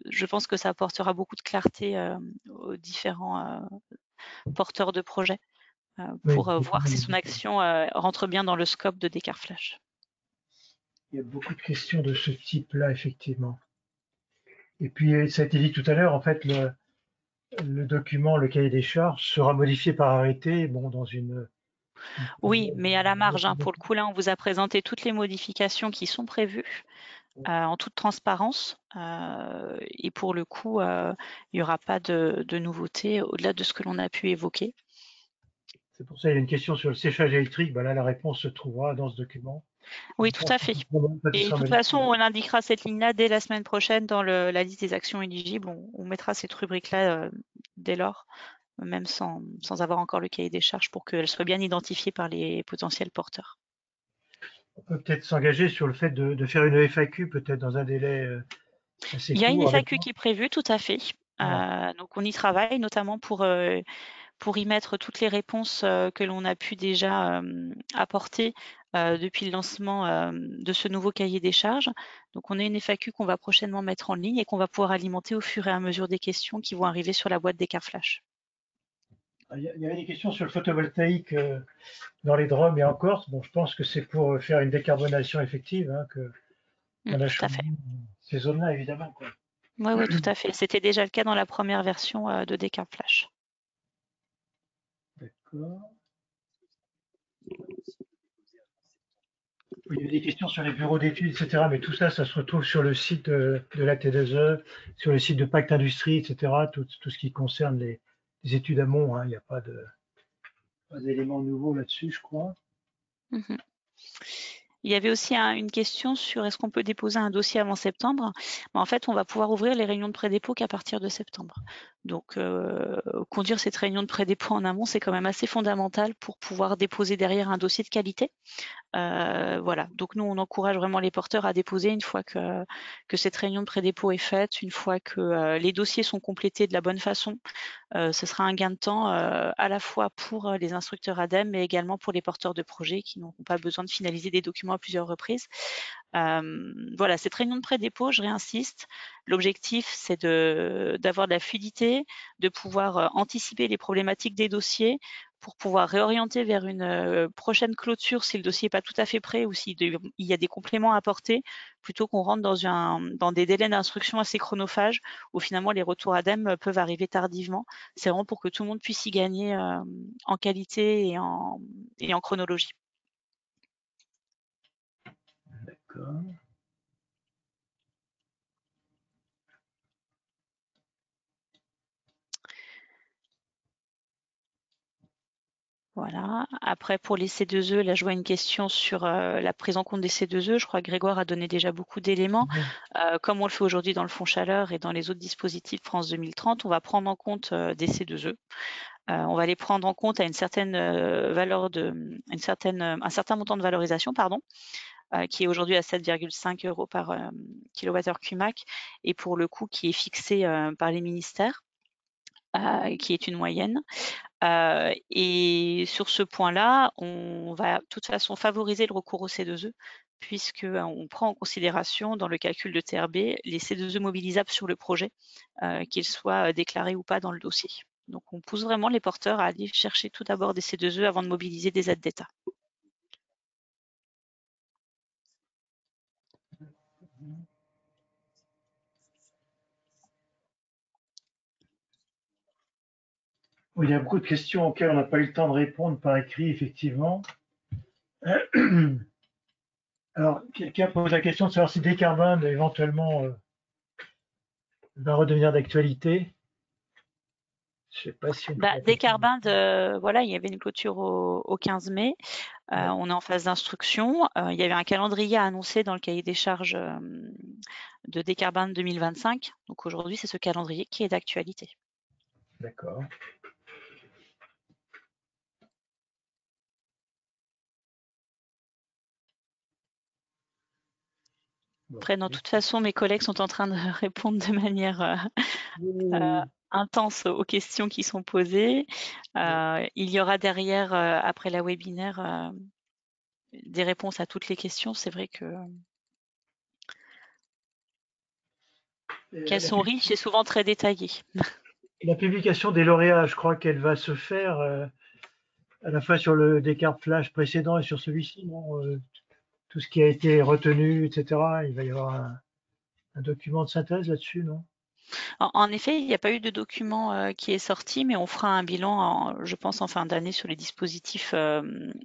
je pense que ça apportera beaucoup de clarté aux différents porteurs de projets pour voir si son action rentre bien dans le scope de Descartes Flash. Il y a beaucoup de questions de ce type-là, effectivement. Et puis, ça a été dit tout à l'heure, en fait, le document, le cahier des charges, sera modifié par arrêté, bon, dans une... Oui, mais à la marge, hein. Pour le coup, là, on vous a présenté toutes les modifications qui sont prévues en toute transparence. Et pour le coup, il n'y aura pas de nouveautés au-delà de ce que l'on a pu évoquer. C'est pour ça qu'il y a une question sur le séchage électrique. Ben là, la réponse se trouvera dans ce document. Oui, tout à fait. Et de toute façon, on indiquera cette ligne-là dès la semaine prochaine dans la liste des actions éligibles. On mettra cette rubrique-là dès lors, même sans avoir encore le cahier des charges pour qu'elle soit bien identifiée par les potentiels porteurs. On peut peut-être s'engager sur le fait de faire une FAQ peut-être dans un délai assez court. Il y a une FAQ qui est prévue, tout à fait. Voilà. Donc on y travaille, notamment pour y mettre toutes les réponses que l'on a pu déjà apporter depuis le lancement de ce nouveau cahier des charges. Donc on a une FAQ qu'on va prochainement mettre en ligne et qu'on va pouvoir alimenter au fur et à mesure des questions qui vont arriver sur la boîte d'écart flash. Il y avait des questions sur le photovoltaïque dans les DROM et en Corse. Bon, je pense que c'est pour faire une décarbonation effective qu'on a choisi ces zones-là, évidemment. Oui, tout à fait. C'était déjà le cas dans la première version de Descartes Flash. D'accord. Il y a des questions sur les bureaux d'études, etc. Mais tout ça, ça se retrouve sur le site de la T2E, sur le site de Pacte Industrie, etc. Tout ce qui concerne les études amont. Il n'y a pas d'éléments nouveaux là-dessus, je crois. Il y avait aussi une question sur est-ce qu'on peut déposer un dossier avant septembre. En fait, on va pouvoir ouvrir les réunions de pré-dépôt qu'à partir de septembre. Donc, conduire cette réunion de pré-dépôt en amont, c'est quand même assez fondamental pour pouvoir déposer derrière un dossier de qualité. Voilà, donc nous on encourage vraiment les porteurs à déposer une fois que cette réunion de pré-dépôt est faite, une fois que les dossiers sont complétés de la bonne façon. Ce sera un gain de temps à la fois pour les instructeurs ADEME, mais également pour les porteurs de projets qui n'auront pas besoin de finaliser des documents à plusieurs reprises. Voilà, cette réunion de pré-dépôt, je réinsiste, l'objectif c'est d'avoir de la fluidité, de pouvoir anticiper les problématiques des dossiers, pour pouvoir réorienter vers une prochaine clôture si le dossier n'est pas tout à fait prêt ou s'il y a des compléments à apporter, plutôt qu'on rentre dans des délais d'instruction assez chronophages où finalement les retours ADEME peuvent arriver tardivement. C'est vraiment pour que tout le monde puisse y gagner en qualité et en chronologie. D'accord. Voilà. Après, pour les C2E, là, je vois une question sur la prise en compte des C2E. Je crois que Grégoire a donné déjà beaucoup d'éléments. Comme on le fait aujourd'hui dans le Fonds Chaleur et dans les autres dispositifs France 2030, on va prendre en compte des C2E. On va les prendre en compte à une certaine un certain montant de valorisation, qui est aujourd'hui à 7,5 € par kWh QMAC, et pour le coût qui est fixé par les ministères, qui est une moyenne. Et sur ce point-là, on va de toute façon favoriser le recours au C2E, puisqu'on prend en considération dans le calcul de TRB les C2E mobilisables sur le projet, qu'ils soient déclarés ou pas dans le dossier. Donc on pousse vraiment les porteurs à aller chercher tout d'abord des C2E avant de mobiliser des aides d'État. Il y a beaucoup de questions auxquelles on n'a pas eu le temps de répondre par écrit, effectivement. Alors, quelqu'un pose la question de savoir si Décarbone éventuellement va redevenir d'actualité. Je sais pas si Décarbone, voilà, il y avait une clôture au 15 mai. On est en phase d'instruction. Il y avait un calendrier à annoncer dans le cahier des charges de Décarbone 2025. Donc aujourd'hui, c'est ce calendrier qui est d'actualité. D'accord. Après, de toute façon, mes collègues sont en train de répondre de manière intense aux questions qui sont posées. Il y aura derrière, après la webinaire, des réponses à toutes les questions. C'est vrai qu'elles sont riches et souvent très détaillées. La publication des lauréats, je crois qu'elle va se faire à la fois sur le Descartes Flash précédent et sur celui-ci, non tout ce qui a été retenu, etc. Il va y avoir un document de synthèse là-dessus, non? En effet, il n'y a pas eu de document qui est sorti, mais on fera un bilan, je pense, en fin d'année sur les dispositifs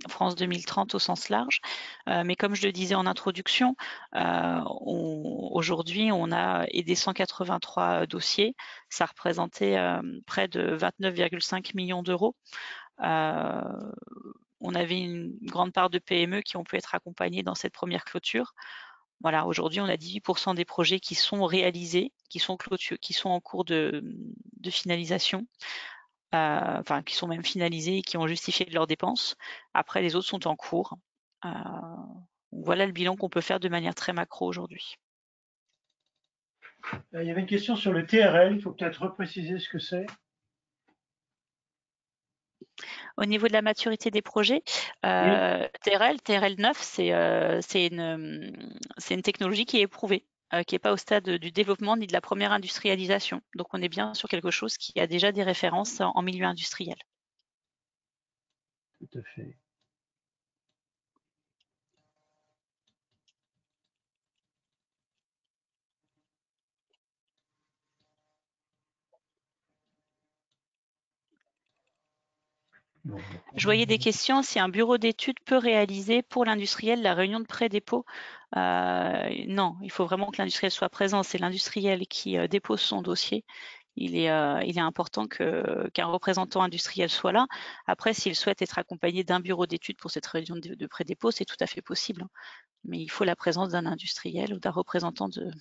France 2030 au sens large. Mais comme je le disais en introduction, aujourd'hui, on a aidé 183 dossiers. Ça représentait près de 29,5 millions d'euros. On avait une grande part de PME qui ont pu être accompagnées dans cette première clôture. Voilà, aujourd'hui, on a 18% des projets qui sont réalisés, qui sont en cours de finalisation, enfin qui sont même finalisés et qui ont justifié de leurs dépenses. Après, les autres sont en cours. Voilà le bilan qu'on peut faire de manière très macro aujourd'hui. Il y avait une question sur le TRL, il faut peut-être repréciser ce que c'est. Au niveau de la maturité des projets, TRL 9, c'est une technologie qui est éprouvée, qui n'est pas au stade du développement ni de la première industrialisation. Donc on est bien sur quelque chose qui a déjà des références en milieu industriel. Tout à fait. Je voyais des questions si un bureau d'études peut réaliser pour l'industriel la réunion de pré-dépôt. Non, il faut vraiment que l'industriel soit présent. C'est l'industriel qui dépose son dossier. Il est important qu'un représentant industriel soit là. Après, s'il souhaite être accompagné d'un bureau d'études pour cette réunion de pré-dépôt, c'est tout à fait possible. Mais il faut la présence d'un industriel ou d'un représentant de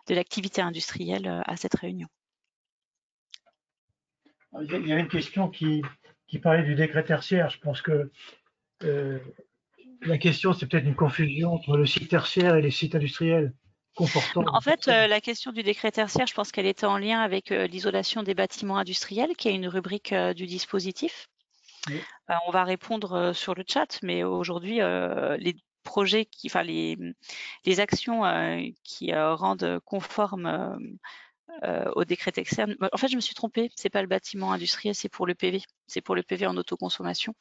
l'activité industrielle à cette réunion. Il y avait une question qui parlait du décret tertiaire. Je pense que la question, c'est peut-être une confusion entre le site tertiaire et les sites industriels comportant. En fait, la question du décret tertiaire, je pense qu'elle était en lien avec l'isolation des bâtiments industriels, qui est une rubrique du dispositif. Oui. On va répondre sur le chat, mais aujourd'hui, les projets les actions qui rendent conforme au décret externe. En fait, je me suis trompée. C'est pas le bâtiment industriel, c'est pour le PV. C'est pour le PV en autoconsommation.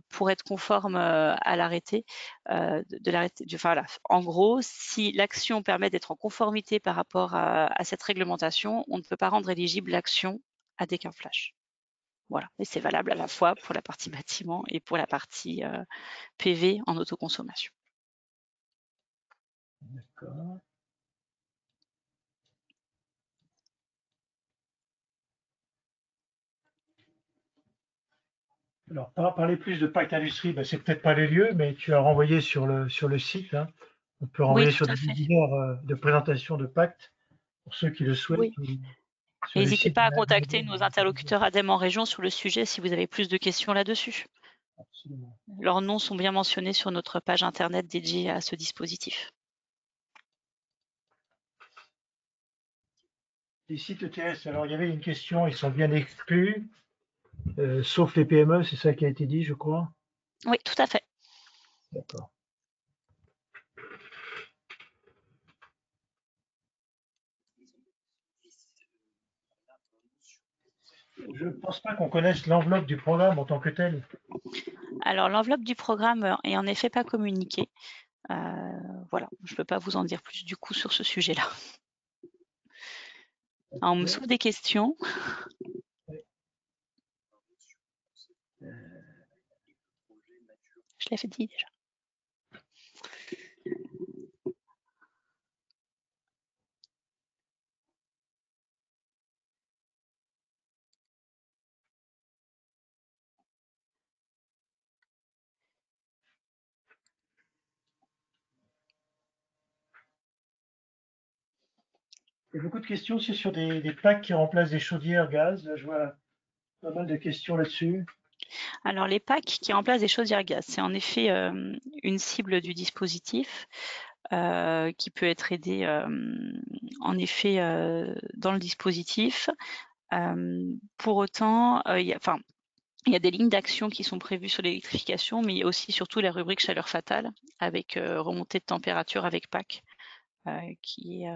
Pour être conforme à l'arrêté de l'arrêté. Voilà. En gros, si l'action permet d'être en conformité par rapport à cette réglementation, on ne peut pas rendre éligible l'action à décart flash. Voilà. Et c'est valable à la fois pour la partie bâtiment et pour la partie PV en autoconsommation. D'accord. Alors, parler plus de pacte industrie, ben, c'est peut-être pas les lieux, mais tu as renvoyé sur le site. Hein. On peut renvoyer sur des webinaires de présentation de pacte pour ceux qui le souhaitent. Oui. N'hésitez pas à contacter nos interlocuteurs ADEME en région sur le sujet si vous avez plus de questions là-dessus. Absolument. Leurs noms sont bien mentionnés sur notre page internet dédiée à ce dispositif. Les sites ETS, alors il y avait une question, ils sont bien exclus, sauf les PME, c'est ça qui a été dit, je crois. Oui, tout à fait. D'accord. Je ne pense pas qu'on connaisse l'enveloppe du programme en tant que tel. Alors, l'enveloppe du programme est en effet pas communiquée. Voilà, je ne peux pas vous en dire plus du coup sur ce sujet-là. On me souffle des questions. Je l'ai dit déjà. Il y a beaucoup de questions aussi sur des plaques qui remplacent des chaudières gaz. Je vois pas mal de questions là-dessus. Alors, les packs qui remplacent des chaudières gaz, c'est en effet une cible du dispositif qui peut être aidée en effet dans le dispositif. Pour autant, il y a des lignes d'action qui sont prévues sur l'électrification, mais il y a aussi surtout la rubrique chaleur fatale avec remontée de température avec PAC, qui est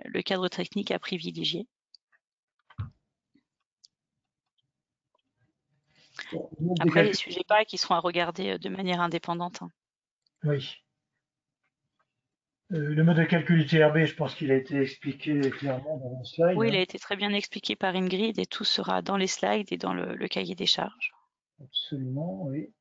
le cadre technique à privilégier. Après, les sujets PAC qui seront à regarder de manière indépendante. Oui. Le mode de calcul du TRB, je pense qu'il a été expliqué clairement dans le slide. Oui, il a été très bien expliqué par Ingrid et tout sera dans les slides et dans le cahier des charges. Absolument, oui.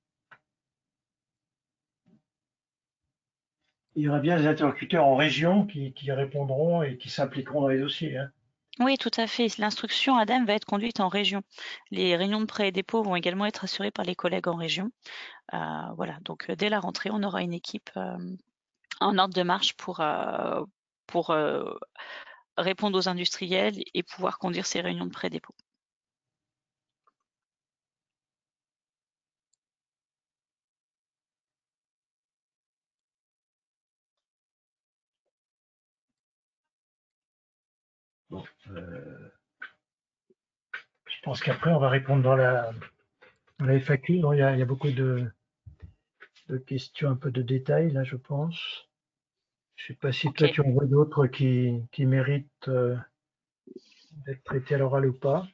Il y aura bien des interlocuteurs en région qui répondront et qui s'impliqueront dans les dossiers. Hein. Oui, tout à fait. L'instruction ADEME va être conduite en région. Les réunions de prêt et dépôt vont également être assurées par les collègues en région. Voilà, donc dès la rentrée, on aura une équipe en ordre de marche pour répondre aux industriels et pouvoir conduire ces réunions de prêt et dépôt. Bon, je pense qu'après, on va répondre dans la FAQ. Non, il y a beaucoup de questions, un peu de détails, là, je pense. Je ne sais pas si Ok. toi, tu en vois d'autres qui méritent d'être traités à l'oral ou pas.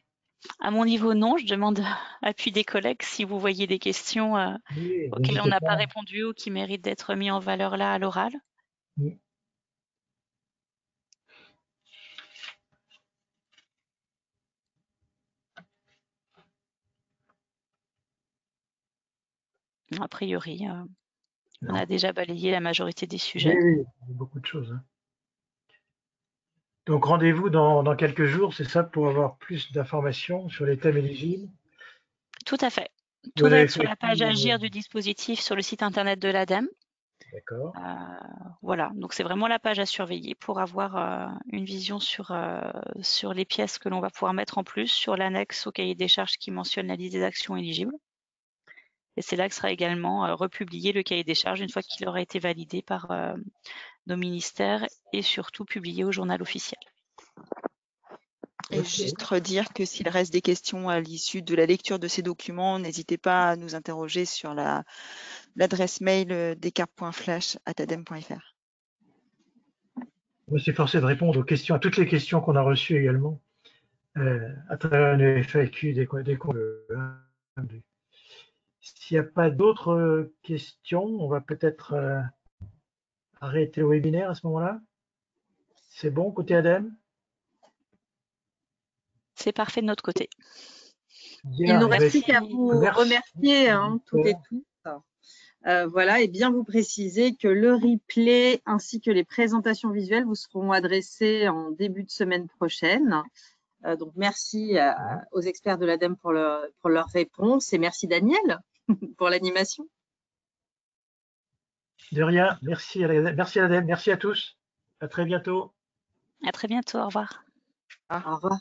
À mon niveau, non. Je demande appui des collègues si vous voyez des questions Oui, auxquelles on n'hésitez n'a pas. pas répondu ou qui méritent d'être mis en valeur là à l'oral. Oui. A priori, on Non. a déjà balayé la majorité des Oui, sujets. oui, il y a beaucoup de choses. Hein. Donc rendez-vous dans quelques jours, c'est ça, pour avoir plus d'informations sur les thèmes éligibles. Tout à fait. Vous Tout va avez être sur fait la page Agir du dispositif sur le site internet de l'ADEME. D'accord. Voilà, donc c'est vraiment la page à surveiller pour avoir une vision sur les pièces que l'on va pouvoir mettre en plus, sur l'annexe au cahier des charges qui mentionne la liste des actions éligibles. Et c'est là que sera également republié le cahier des charges une fois qu'il aura été validé par nos ministères et surtout publié au journal officiel. Et juste redire que s'il reste des questions à l'issue de la lecture de ces documents, n'hésitez pas à nous interroger sur l'adresse mail descartes.flash@adem.fr. Je suis forcé de répondre aux questions, à toutes les questions qu'on a reçues également, à travers une FAQ dès qu'on veut. S'il n'y a pas d'autres questions, on va peut-être arrêter le webinaire à ce moment-là. C'est bon côté ADEME? C'est parfait de notre côté. Bien, Il nous eh reste ben, plus qu'à vous merci. remercier toutes et tous. Voilà, et bien vous préciser que le replay ainsi que les présentations visuelles vous seront adressées en début de semaine prochaine. Donc merci aux experts de l'ADEME pour leurs réponses et merci Daniel pour l'animation. De rien, merci à l'ADEME, merci à tous. À très bientôt. À très bientôt, au revoir. Au revoir.